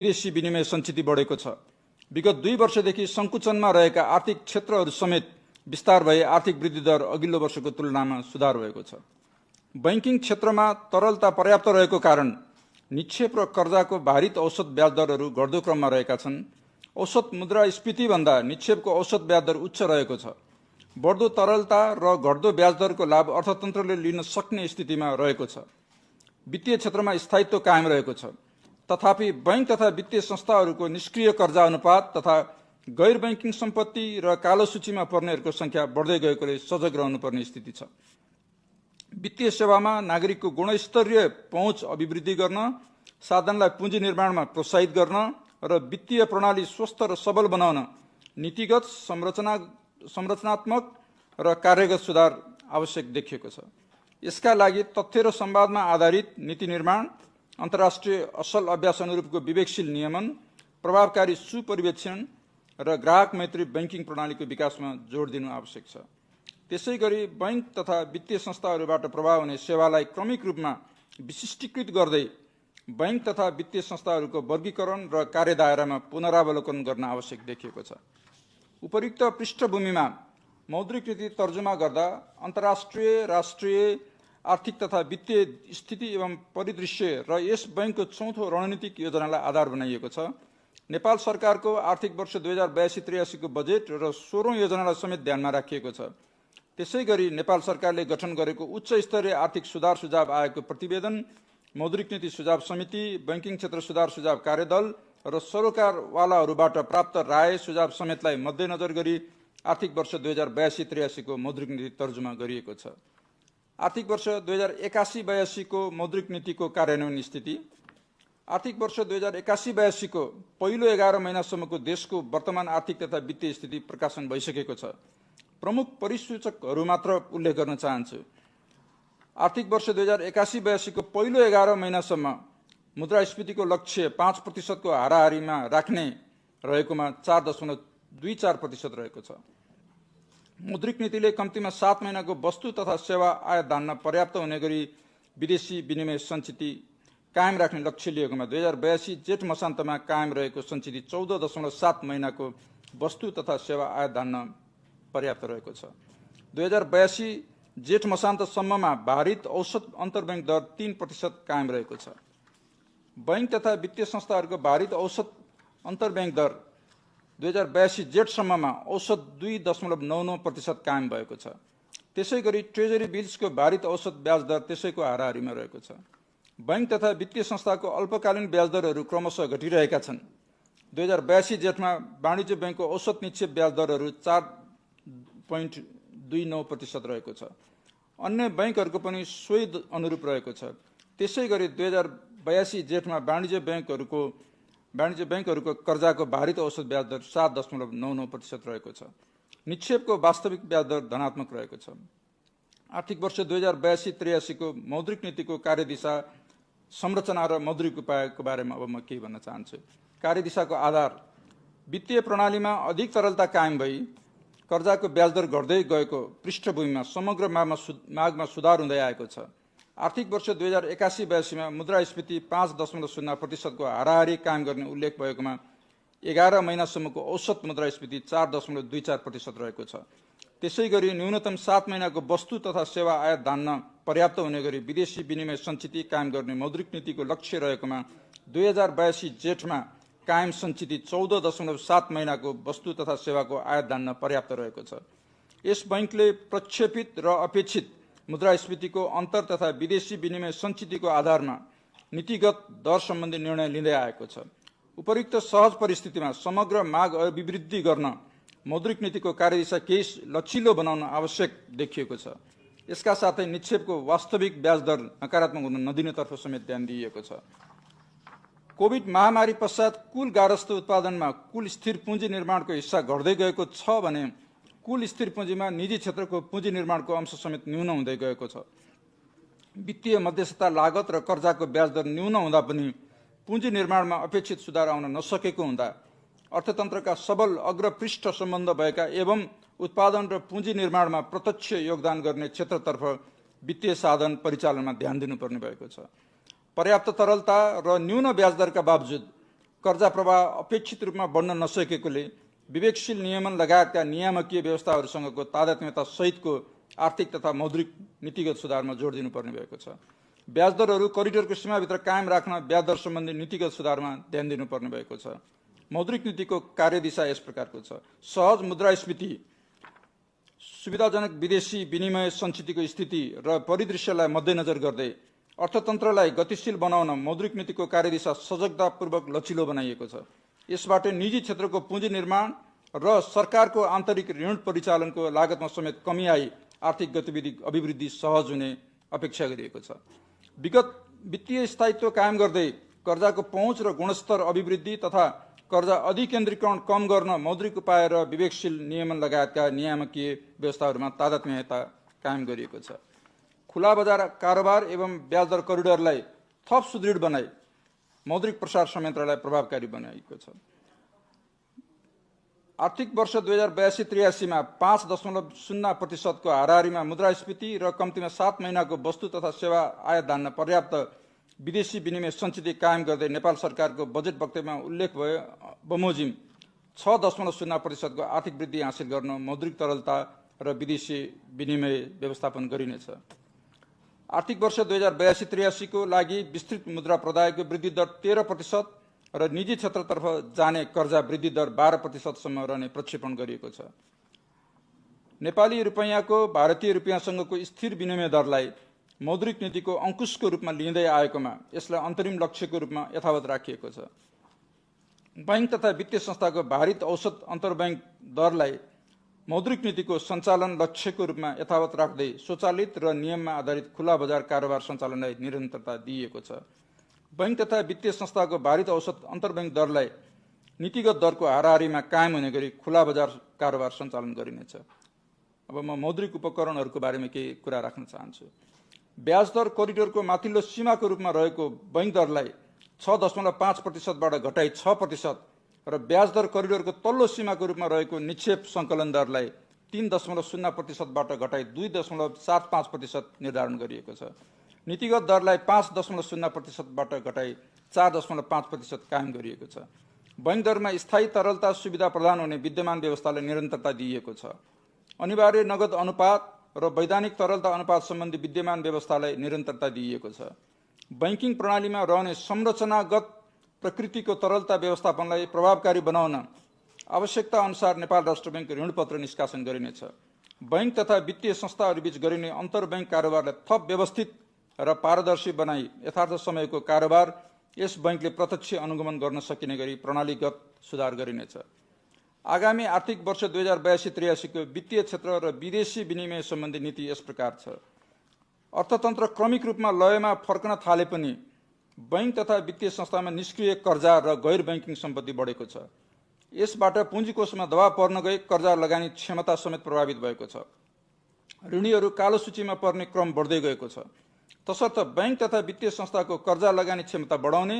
विदेशी विनिमय सञ्चिति बढेको छ। विगत 2 वर्षदेखि सङ्कुचनमा रहेका आर्थिक क्षेत्रहरू समेत विस्तार भए आर्थिक वृद्धि दर अघिल्लो वर्षको तुलनामा सुधार भएको छ। बैंकिङ क्षेत्रमा तरलता पर्याप्त रहेको कारण निक्षेप र कर्जाको भारित औसत ब्याज दरहरू घट्दो क्रममा रहेका छन्। औसत मुद्रास्फीतिभन्दा निक्षेपको औसत ब्याज दर उच्च रहेको छ। बढ्दो तरलता र घट्दो ब्याज दरको लाभ अर्थतन्त्रले लिन सक्ने स्थितिमा रहेको छ। वित्तीय क्षेत्रमा स्थायित्व कायम रहेको छ। तथापि बैंक तथा वित्तीय संस्थाहरूको निष्क्रिय कर्जा अनुपात तथा गैर बैंकिङ सम्पत्ति र कालो सूचीमा पर्नेहरूको संख्या बढ्दै गएकोले सजग रहनुपर्ने स्थिति छ। वित्तीय सेवामा नागरिकको गुणस्तरीय पहुँच अभिवृद्धि गर्न, साधनलाई पुँजी निर्माणमा प्रोत्साहित गर्न र वित्तीय प्रणाली स्वस्थ र सबल बनाउन नीतिगत, संरचनात्मक र कार्यगत सुधार आवश्यक देखिएको छ। यसका लागि तथ्य र संवादमा आधारित नीति निर्माण, अन्तर्राष्ट्रिय असल अभ्यास अनुरूपको विवेकशील नियमन, प्रभावकारी सुपरिवेक्षण र ग्राहक मैत्री बैंकिङ प्रणालीको विकासमा जोड दिनु आवश्यक छ। त्यसैगरी बैंक तथा वित्तीय संस्थाहरूबाट प्रभाव हुने सेवालाई क्रमिक रूपमा विशिष्टीकृत गर्दै बैंक तथा वित्तीय संस्थाहरूको वर्गीकरण र कार्यदायरामा पुनरावलोकन गर्न आवश्यक देखिएको छ। उपर्युक्त पृष्ठभूमिमा मौद्रिक नीति तर्जुमा गर्दा अन्तर्राष्ट्रिय, राष्ट्रिय आर्थिक तथा वित्तीय स्थिति एवं परिदृश्य र यस बैंकको चौथो रणनीतिक योजनालाई आधार बनाइएको छ। नेपाल सरकारको आर्थिक वर्ष 2082-83 को बजेट र 16औं योजनालाई समेत ध्यानमा राखिएको छ। त्यसैगरी नेपाल सरकारले गठन गरेको उच्च स्तरीय आर्थिक सुधार सुझाव आयोगको प्रतिवेदन, मौद्रिक नीति सुझाव समिति, बैंकिङ क्षेत्र सुधार सुझाव कार्यदल र सरोकारवालाहरूबाट प्राप्त राय सुझाव समेतलाई मध्यनजर गरी आर्थिक वर्ष 2082-83 को मौद्रिक नीति तर्जुमा गरिएको छ। आर्थिक वर्ष 2081-82 को मौद्रिक नीतिको कार्यान्वयन स्थिति। आर्थिक वर्ष 2081-82 को पहिलो 11 महिनासम्मको देशको वर्तमान आर्थिक तथा वित्तीय स्थिति प्रकाशन भइसकेको छ। प्रमुख परिसूचकहरू मात्र उल्लेख गर्न चाहन्छु। आर्थिक वर्ष 2081-82 को पहिलो 11 महिनासम्म मुद्रास्फीतिको लक्ष्य 5% को हाराहारीमा राख्ने रहेकोमा 4.24% रहेको छ। मौद्रिक नीतिले कम्तीमा 7 महिनाको वस्तु तथा सेवा आयात धान्न पर्याप्त हुने गरी विदेशी विनिमय सञ्चिति कायम राख्ने लक्ष्य लिएकोमा 2082 जेठ मसान्तमा कायम रहेको सञ्चिति 14.7 महिनाको वस्तु तथा सेवा आयात धान्न पर्याप्त रहेको छ। 2082 जेठ मसान्तसम्ममा भारित औसत अन्तर्ब्याङ्क दर 3% कायम रहेको छ। बैंक तथा वित्तीय संस्थाहरूको भारित औसत अन्तर्ब्याङ्क दर 2082 जेठसम्ममा औसत 2.99% कायम भएको छ। त्यसैगरी ट्रेजरी बिल्सको भारित औसत ब्याज दर त्यसैको हाराहारीमा रहेको छ। बैंक तथा वित्तीय संस्थाको अल्पकालीन ब्याज दरहरू क्रमशः घटिरहेका छन्। 2082 जेठमा वाणिज्य बैंकको औसत निक्षेप ब्याज दरहरू 4.29% रहेको छ। अन्य बैंकहरूको पनि सोही अनुरूप रहेको छ। त्यसैगरी 2082 जेठमा वाणिज्य बैंकहरूको कर्जाको भारित औसत ब्याज दर 7.99% रहेको छ। निक्षेपको वास्तविक ब्याज दर धनात्मक रहेको छ। आर्थिक वर्ष 2082-83 को मौद्रिक नीतिको कार्यदिशा, संरचना र मौद्रिक उपायको बारेमा अब म केही भन्न चाहन्छु। कार्यदिशाको आधार वित्तीय प्रणालीमा अधिक तरलता कायम भई कर्जाको ब्याज दर घट्दै गएको पृष्ठभूमिमा समग्र मागमा सुधार हुँदै आएको छ। आर्थिक वर्ष 2081-82 मा मुद्रास्फीति 5.0% को हाराहारी कायम गर्ने उल्लेख भएकोमा 11 महिनासम्मको औसत मुद्रास्फीति 4.24% रहेको छ। त्यसैगरी न्यूनतम 7 महिनाको वस्तु तथा सेवा आयात धान्न पर्याप्त हुने गरी विदेशी विनिमय सञ्चिति कायम गर्ने मौद्रिक नीतिको लक्ष्य रहेकोमा 2082 जेठमा कायम सञ्चिति 14.7 महिनाको वस्तु तथा सेवाको आयात धान्न पर्याप्त रहेको छ। यस बैंकले प्रक्षेपित र अपेक्षित मुद्रास्फीतिको अन्तर तथा विदेशी विनिमय सञ्चितिको आधारमा नीतिगत दर सम्बन्धी निर्णय लिँदै आएको छ। उपर्युक्त सहज परिस्थितिमा समग्र माग अभिवृद्धि गर्न मौद्रिक नीतिको कार्यदिशा केही लचिलो बनाउन आवश्यक देखिएको छ। यसका साथै निक्षेपको वास्तविक ब्याज दर नकारात्मक हुन नदिनेतर्फ समेत ध्यान दिइएको छ। कोभिड महामारी पश्चात कुल गारस्थ उत्पादनमा कुल स्थिर पुँजी निर्माणको हिस्सा घट्दै गएको छ भने कुल स्थिर पुँजीमा निजी क्षेत्रको पुँजी निर्माणको अंश समेत न्यून हुँदै गएको छ। वित्तीय मध्यस्थता लागत र कर्जाको ब्याज दर न्यून हुँदा पनि पुँजी निर्माणमा अपेक्षित सुधार आउन नसकेको हुँदा अर्थतन्त्रका सबल अग्रपृष्ठ सम्बन्ध भएका एवं उत्पादन र पुँजी निर्माणमा प्रत्यक्ष योगदान गर्ने क्षेत्रतर्फ वित्तीय साधन परिचालनमा ध्यान दिनुपर्ने भएको छ। पर्याप्त तरलता र न्यून ब्याज दरका बावजुद कर्जा प्रवाह अपेक्षित रूपमा बढ्न नसकेकोले विवेकशील नियमन लगायतका नियामकीय व्यवस्थाहरूसँगको तादात्म्यता सहितको आर्थिक तथा मौद्रिक नीतिगत सुधारमा जोड दिनुपर्ने भएको छ। ब्याज दरहरू करिडोरको सीमाभित्र कायम राख्न ब्याज दर सम्बन्धी नीतिगत सुधारमा ध्यान दिनुपर्ने भएको छ। मौद्रिक नीतिको कार्यदिशा यस प्रकारको छ। सहज मुद्रास्फीति, सुविधाजनक विदेशी विनिमय सञ्चितको स्थिति र परिदृश्यलाई मध्यनजर गर्दै अर्थतन्त्रलाई गतिशील बनाउन मौद्रिक नीतिको कार्यदिशा सजगतापूर्वक लचिलो बनाइएको छ। यसबाट निजी क्षेत्रको पुँजी निर्माण र सरकारको आन्तरिक ऋण परिचालनको लागतमा समेत कमी आई आर्थिक गतिविधि अभिवृद्धि सहज हुने अपेक्षा गरिएको छ। विगत वित्तीय स्थायित्व कायम गर्दै कर्जाको पहुँच र गुणस्तर अभिवृद्धि तथा कर्जा अधिकेन्द्रीकरण कम गर्न मौद्रिक उपाय र विवेकशील नियमन लगायतका नियामकीय व्यवस्थाहरूमा तादात्म्यता कायम गरिएको छ। खुला बजार कारोबार एवं ब्याज दर करिडोरलाई थप सुदृढ बनाई मौद्रिक प्रसार संयन्त्रलाई प्रभावकारी बनाइएको छ। आर्थिक वर्ष 2082-83 मा 5.0% को हाराहारीमा मुद्रास्फीति र कम्तीमा 7 महिनाको वस्तु तथा सेवा आयात धान्न पर्याप्त विदेशी विनिमय सञ्चित कायम गर्दै नेपाल सरकारको बजेट वक्तव्यमा उल्लेख भयो बमोजिम 6.0% को आर्थिक वृद्धि हासिल गर्न मौद्रिक तरलता र विदेशी विनिमय व्यवस्थापन गरिनेछ। आर्थिक वर्ष 2082-83 को लागि विस्तृत मुद्रा प्रदायको वृद्धि दर 13% र निजी क्षेत्रतर्फ जाने कर्जा वृद्धि दर 12% सम्म रहने प्रक्षेपण गरिएको छ। नेपाली रुपैयाँको भारतीय रुपैयाँसँगको स्थिर विनिमय दरलाई मौद्रिक नीतिको अंकुशको रूपमा लिँदै आएकोमा यसलाई अन्तरिम लक्ष्यको रूपमा यथावत राखिएको छ। बैंक तथा वित्तीय संस्थाको भारित औसत अन्तर्बैङ्क दरलाई मौद्रिक नीतिको सञ्चालन लक्ष्यको रूपमा यथावत राख्दै स्वचालित र नियममा आधारित खुला बजार कारोबार सञ्चालनलाई निरन्तरता दिइएको छ। बैंक तथा वित्तीय संस्थाको भारित औसत अन्तर्बैङ्क दरलाई नीतिगत दरको हाराहारीमा कायम हुने गरी खुला बजार कारोबार सञ्चालन गरिनेछ। अब म मौद्रिक उपकरणहरूको बारेमा केही कुरा राख्न चाहन्छु। ब्याज दर कोरिडोरको माथिल्लो सीमाको रूपमा रहेको बैंक दरलाई 6.5% बाट घटाई 6% र ब्याज दर कोरिडोरको तल्लो सीमाको रूपमा रहेको निक्षेप सङ्कलन दरलाई 3.0% बाट घटाई 2.75% निर्धारण गरिएको छ। नीतिगत दरलाई 5.0% बाट घटाई 4.5% कायम गरिएको छ। बैंक दरमा स्थायी तरलता सुविधा प्रदान हुने विद्यमान व्यवस्थालाई निरन्तरता दिइएको छ। अनिवार्य नगद अनुपात र वैधानिक तरलता अनुपात सम्बन्धी विद्यमान व्यवस्थालाई निरन्तरता दिइएको छ। बैंकिङ प्रणालीमा रहने संरचनागत प्रकृतिको तरलता व्यवस्थापनलाई प्रभावकारी बनाउन आवश्यकता अनुसार नेपाल राष्ट्र बैंक ऋणपत्र निष्कासन गरिनेछ। बैंक तथा वित्तीय संस्थाहरूबीच गरिने अन्तर्बैङ्क कारोबारलाई थप व्यवस्थित र पारदर्शी बनाई यथार्थ समयको कारोबार यस बैंकले प्रत्यक्ष अनुगमन गर्न सकिने गरी प्रणालीगत सुधार गरिनेछ। आगामी आर्थिक वर्ष 2082-83 को वित्तीय क्षेत्र र विदेशी विनिमय सम्बन्धी नीति यस प्रकार छ। अर्थतन्त्र क्रमिक रूपमा लयमा फर्कन थाले पनि बैंक तथा वित्तीय संस्थामा निष्क्रिय कर्जा र गैर बैंकिङ सम्पत्ति बढेको छ। यसबाट पुँजीकोषमा दबाव पर्न गई कर्जा लगानी क्षमता समेत प्रभावित भएको छ। ऋणीहरू कालो सूचीमा पर्ने क्रम बढ्दै गएको छ। तसर्थ बैंक तथा वित्तीय संस्थाको कर्जा लगानी क्षमता बढाउने,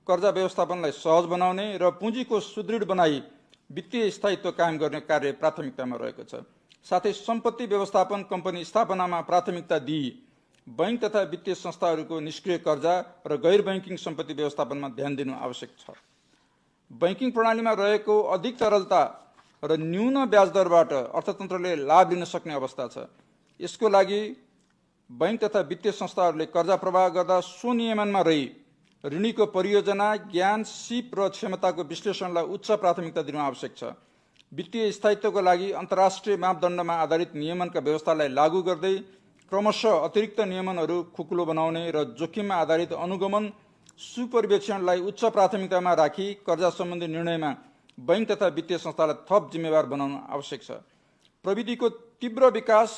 कर्जा व्यवस्थापनलाई सहज बनाउने र पुँजीकोष सुदृढ बनाई वित्तीय स्थायित्व कायम गर्ने कार्य प्राथमिकतामा रहेको छ। साथै सम्पत्ति व्यवस्थापन कम्पनी स्थापनामा प्राथमिकता दिई बैंक तथा वित्तीय संस्थाहरूको निष्क्रिय कर्जा र गैर बैंकिङ सम्पत्ति व्यवस्थापनमा ध्यान दिनु आवश्यक छ। बैंकिङ प्रणालीमा रहेको अधिक तरलता र न्यून ब्याज दरबाट अर्थतन्त्रले लाभ लिन सक्ने अवस्था छ। यसको लागि बैंक तथा वित्तीय संस्थाहरूले कर्जा प्रवाह गर्दा स्वनियमनमा रही ऋणीको परियोजना, ज्ञान, सिप र क्षमताको विश्लेषणलाई उच्च प्राथमिकता दिनु आवश्यक छ। वित्तीय स्थायित्वको लागि अन्तर्राष्ट्रिय मापदण्डमा आधारित नियमनका व्यवस्थालाई लागू गर्दै क्रमशः अतिरिक्त नियमनहरू खुकुलो बनाउने र जोखिममा आधारित अनुगमन सुपरिवेक्षणलाई उच्च प्राथमिकतामा राखी कर्जा सम्बन्धी निर्णयमा बैंक तथा वित्तीय संस्थालाई थप जिम्मेवार बनाउनु आवश्यक छ। प्रविधिको तीव्र विकास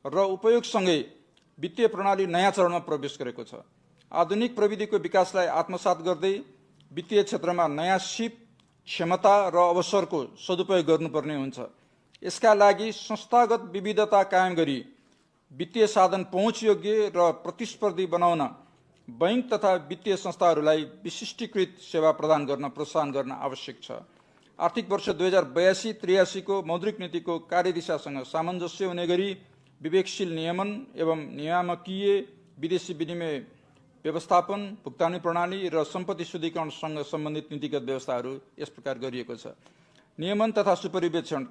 र उपयोगसँगै वित्तीय प्रणाली नयाँ चरणमा प्रवेश गरेको छ। आधुनिक प्रविधिको विकासलाई आत्मसात गर्दै वित्तीय क्षेत्रमा नयाँ सिप, क्षमता र अवसरको सदुपयोग गर्नुपर्ने हुन्छ। यसका लागि संस्थागत विविधता कायम गरी वित्तीय साधन पहुँचयोग्य र प्रतिस्पर्धी बनाउन बैंक तथा वित्तीय संस्थाहरूलाई विशिष्टीकृत सेवा प्रदान गर्न प्रोत्साहन गर्न आवश्यक छ। आर्थिक वर्ष 2082-83 को मौद्रिक नीतिको कार्यदिशासँग सामञ्जस्य हुने गरी विवेकशील नियमन एवं नियामकीय विदेशी विनिमय व्यवस्थापन, भुक्तानी प्रणाली र सम्पत्ति शुद्धिकरणसँग सम्बन्धित नीतिगत व्यवस्थाहरू यस प्रकार गरिएको छ। नियमन तथा सुपरिवेक्षण।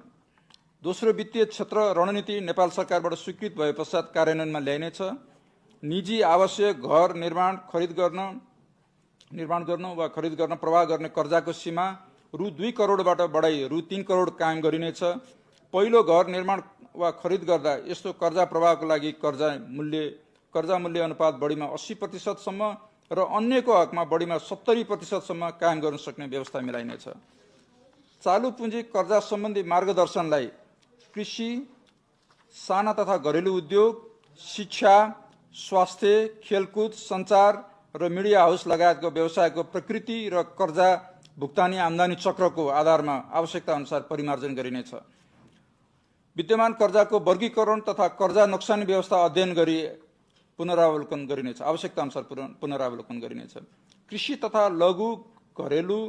दोस्रो वित्तीय क्षेत्र रणनीति नेपाल सरकारबाट स्वीकृत भए पश्चात कार्यान्वयनमा ल्याइनेछ। निजी आवश्यक घर निर्माण गर्न वा खरिद गर्न प्रवाह गर्ने कर्जाको सीमा रु 2 करोडबाट बढाई रु 3 करोड कायम गरिनेछ। पहिलो घर निर्माण वा खरिद गर्दा यस्तो कर्जा प्रवाहको लागि कर्जा मूल्य अनुपात बढीमा 80% सम्म र अन्यको हकमा बढीमा 70% सम्म कायम गर्न सक्ने व्यवस्था मिलाइनेछ। चालू पुँजी कर्जा सम्बन्धी मार्गदर्शनलाई कृषि, साना तथा घरेलु उद्योग, शिक्षा, स्वास्थ्य, खेलकुद, सञ्चार र मिडिया हाउस लगायतको व्यवसायको प्रकृति र कर्जा भुक्तानी आम्दानी चक्रको आधारमा आवश्यकता अनुसार परिमार्जन गरिनेछ। विद्यमान कर्जाको वर्गीकरण तथा कर्जा नोक्सानी व्यवस्था अध्ययन गरी पुनरावलोकन गरिनेछ, आवश्यकता अनुसार पुनरावलोकन गरिनेछ। कृषि तथा लघु, घरेलु,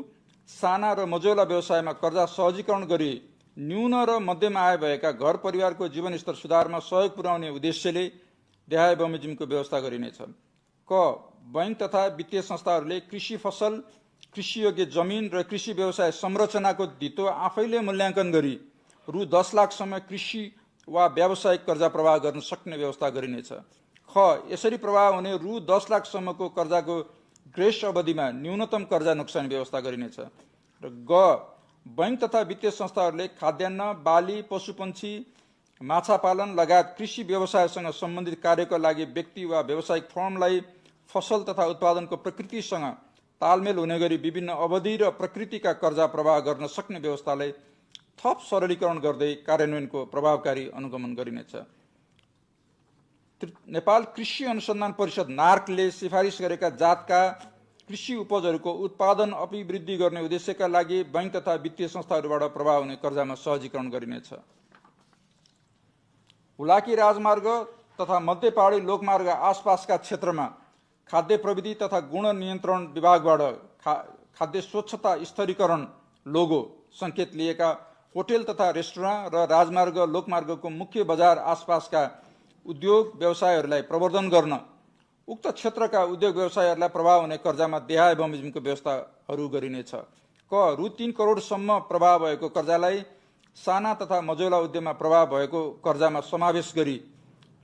साना र मझौला व्यवसायमा कर्जा सहजीकरण गरी न्यून र मध्यम आय भएका घर परिवारको जीवनस्तर सुधारमा सहयोग पुर्याउने उद्देश्यले देहाय बमोजिमको व्यवस्था गरिनेछ। क बैंक तथा वित्तीय संस्थाहरूले कृषि फसल, कृषियोग्य जमिन र कृषि व्यवसाय संरचनाको धितो आफैले मूल्याङ्कन गरी रु 10 लाखसम्म कृषि वा व्यावसायिक कर्जा प्रवाह गर्न सक्ने व्यवस्था गरिनेछ। ख यसरी प्रवाह हुने रु 10 लाखसम्मको कर्जाको ग्रेस अवधिमा न्यूनतम कर्जा नोक्सानी व्यवस्था गरिनेछ। र ग बैंक तथा वित्तीय संस्थाहरूले खाद्यान्न, बाली, पशुपन्छी, माछा पालन लगायत कृषि व्यवसायसँग सम्बन्धित कार्यका लागि व्यक्ति वा व्यावसायिक फर्मलाई फसल तथा उत्पादनको प्रकृतिसँग तालमेल हुने गरी विभिन्न अवधि र प्रकृतिका कर्जा प्रवाह गर्न सक्ने व्यवस्थालाई थप सरलीकरण गर्दै कार्यान्वयनको प्रभावकारी अनुगमन गरिनेछ। नेपाल कृषि अनुसन्धान परिषद नार्कले सिफारिस गरेका जातका कृषि उपजहरूको उत्पादन अभिवृद्धि गर्ने उद्देश्यका लागि बैंक तथा वित्तीय संस्थाहरूबाट प्रवाह हुने कर्जामा सहजीकरण गरिनेछ। हुलाकी राजमार्ग तथा मध्य पहाडी लोकमार्ग आसपासका क्षेत्रमा खाद्य प्रविधि तथा गुण नियन्त्रण विभागबाट खाद्य स्वच्छता स्तरीकरण लोगो संकेत लिएका होटल तथा रेस्टुराँ र राजमार्ग लोकमार्गको मुख्य बजार आसपासका उद्योग व्यवसायहरूलाई प्रवर्धन गर्न उक्त क्षेत्रका उद्योग व्यवसायहरूलाई प्रभाव हुने कर्जामा देहाय बमोजिमको व्यवस्थाहरू गरिनेछ। क रु 3 करोडसम्म प्रभाव भएको कर्जालाई साना तथा मझौला उद्यममा प्रभाव भएको कर्जामा समावेश गरी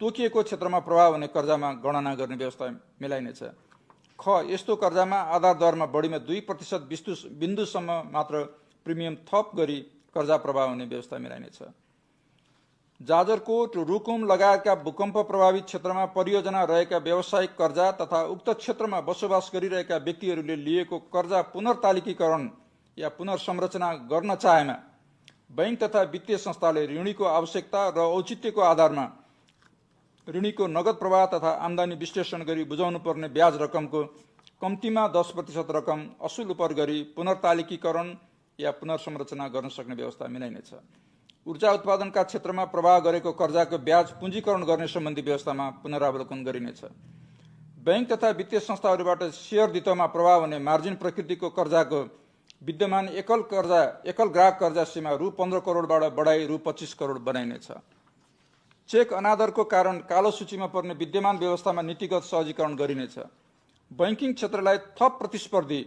तोकिएको क्षेत्रमा प्रभाव हुने कर्जामा गणना गर्ने व्यवस्था मिलाइनेछ। ख यस्तो कर्जामा आधार दरमा बढीमा 2% बिन्दुसम्म मात्र प्रिमियम थप गरी कर्जा प्रभाव हुने व्यवस्था मिलाइनेछ। जाजरकोट, रुकुम लगायतका भूकम्प प्रभावित क्षेत्रमा परियोजना रहेका व्यावसायिक कर्जा तथा उक्त क्षेत्रमा बसोबास गरिरहेका व्यक्तिहरूले लिएको कर्जा पुनर्तालिकीकरण या पुनर्संरचना गर्न चाहेमा बैंक तथा वित्तीय संस्थाले ऋणीको आवश्यकता र औचित्यको आधारमा ऋणीको नगद प्रवाह तथा आम्दानी विश्लेषण गरी बुझाउनु पर्ने ब्याज रकमको कम्तीमा 10% रकम असुल उपर गरी पुनर्तालिकीकरण या पुनर्संरचना गर्न सक्ने व्यवस्था मिलाइनेछ। ऊर्जा उत्पादनका क्षेत्रमा प्रवाह गरेको कर्जाको ब्याज पुँजीकरण गर्ने सम्बन्धी व्यवस्थामा पुनरावलोकन गरिनेछ। बैंक तथा वित्तीय संस्थाहरूबाट शेयर धितोमा प्रवाह हुने मार्जिन प्रकृतिको कर्जाको विद्यमान एकल ग्राहक कर्जा सीमा रु 15 करोडबाट बढाई रु 25 करोड बनाइनेछ। चेक अनादरको कारण कालो सूचीमा पर्ने विद्यमान व्यवस्थामा नीतिगत सहजीकरण गरिनेछ। बैंकिङ क्षेत्रलाई थप प्रतिस्पर्धी,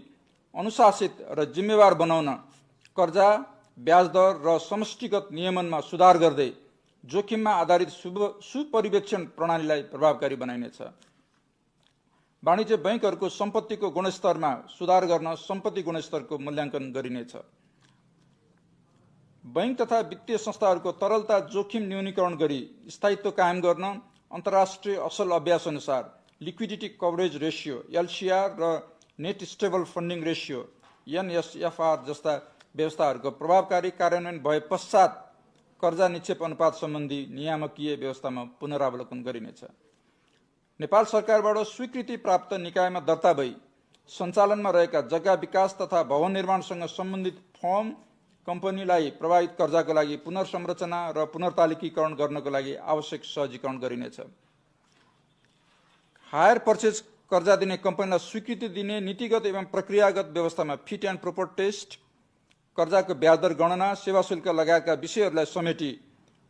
अनुशासित र जिम्मेवार बनाउन कर्जा, ब्याज दर र समष्टिगत नियमनमा सुधार गर्दै जोखिममा आधारित सुपरिवेक्षण प्रणालीलाई प्रभावकारी बनाइनेछ। वाणिज्य बैंकहरूको सम्पत्तिको गुणस्तरमा सुधार गर्न सम्पत्ति गुणस्तरको मूल्याङ्कन गरिनेछ। बैंक तथा वित्तीय संस्थाहरूको तरलता जोखिम न्यूनीकरण गरी स्थायित्व कायम गर्न अन्तर्राष्ट्रिय असल अभ्यास अनुसार लिक्विडिटी कभरेज रेसियो LCR र net stable funding ratio NSFR जस्ता व्यवस्थाहरूको प्रभावकारी कार्यान्वयन भए पश्चात कर्जा निक्षेप अनुपात सम्बन्धी नियामकीय व्यवस्थामा पुनरावलोकन गरिनेछ। नेपाल सरकारबाट स्वीकृति प्राप्त निकायमा दर्ता भई सञ्चालनमा रहेका जग्गा विकास तथा भवन निर्माणसँग सम्बन्धित फर्म कम्पनीलाई प्रभावित कर्जाको लागि पुनर्संरचना र पुनर्तालिकीकरण गर्नको लागि आवश्यक सहजीकरण गरिनेछ। हायर पर्चेज कर्जा दिने कम्पनीलाई स्वीकृति दिने नीतिगत एवं प्रक्रियागत व्यवस्थामा फिट एन्ड प्रोपर टेस्ट, कर्जाको ब्याज दर गणना, सेवा शुल्क लगायतका विषयहरूलाई समेटी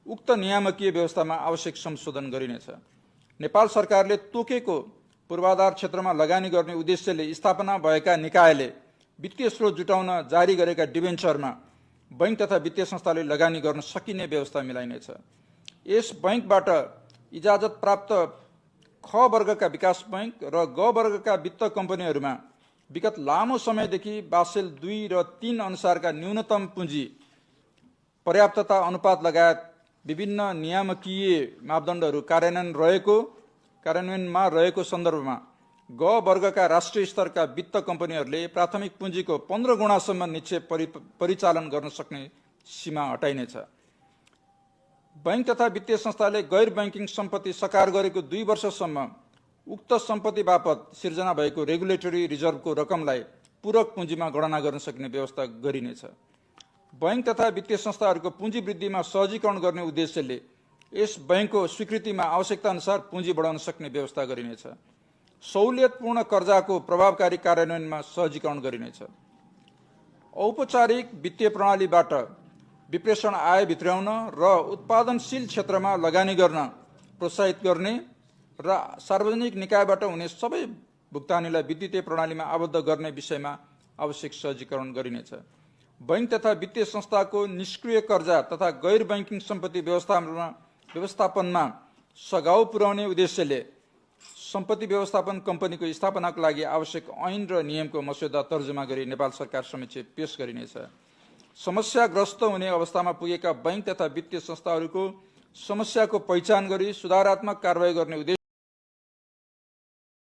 उक्त नियामकीय व्यवस्थामा आवश्यक संशोधन गरिनेछ। नेपाल सरकारले तोकेको पूर्वाधार क्षेत्रमा लगानी गर्ने उद्देश्यले स्थापना भएका निकायले वित्तीय स्रोत जुटाउन जारी गरेका डिबेन्चरमा बैंक तथा वित्तीय संस्थाले लगानी गर्न सकिने व्यवस्था मिलाइनेछ। यस बैंकबाट इजाजत प्राप्त ख वर्गका विकास बैंक र ग वर्गका वित्त कम्पनीहरूमा विगत लामो समयदेखि बासेल 2 र 3 अनुसारका न्यूनतम पुँजी पर्याप्तता अनुपात लगायत विभिन्न नियामकीय मापदण्डहरू कार्यान्वयनमा रहेको सन्दर्भमा ग वर्गका राष्ट्रिय स्तरका वित्त कम्पनीहरूले प्राथमिक पुँजीको 15 गुणासम्म निक्षेप परिचालन गर्न सक्ने सीमा हटाइनेछ। बैंक तथा वित्तीय संस्थाले गैर बैंकिङ सम्पत्ति सकार गरेको 2 वर्षसम्म उक्त सम्पत्ति बापत सिर्जना भएको रेगुलेटरी रिजर्भको रकमलाई पूरक पुँजीमा गणना गर्न सक्ने व्यवस्था गरिनेछ। बैंक तथा वित्तीय संस्थाहरूको पुँजी वृद्धिमा सहजीकरण गर्ने उद्देश्यले यस बैंकको स्वीकृतिमा आवश्यकता अनुसार पुँजी बढाउन सक्ने व्यवस्था गरिनेछ। सहुलियतपूर्ण कर्जाको प्रभावकारी कार्यान्वयनमा सहजीकरण गरिनेछ। औपचारिक वित्तीय प्रणालीबाट विप्रेषण आय भित्र्याउन र उत्पादनशील क्षेत्रमा लगानी गर्न प्रोत्साहित गर्ने र सार्वजनिक निकायबाट हुने सबै भुक्तानीलाई विद्युतीय प्रणालीमा आबद्ध गर्ने विषयमा आवश्यक सहजीकरण गरिनेछ। बैंक तथा वित्तीय संस्थाको निष्क्रिय कर्जा तथा गैर बैंकिङ सम्पत्ति व्यवस्थापनमा सघाउ पुर्याउने उद्देश्यले सम्पत्ति व्यवस्थापन कम्पनीको स्थापनाको लागि आवश्यक ऐन र नियमको मस्यौदा तर्जुमा गरी नेपाल सरकार समक्ष पेश गरिनेछ। समस्याग्रस्त हुने अवस्थामा पुगेका बैंक तथा वित्तीय संस्थाहरूको समस्याको पहिचान गरी सुधारात्मक कारबाही गर्ने उद्देश्य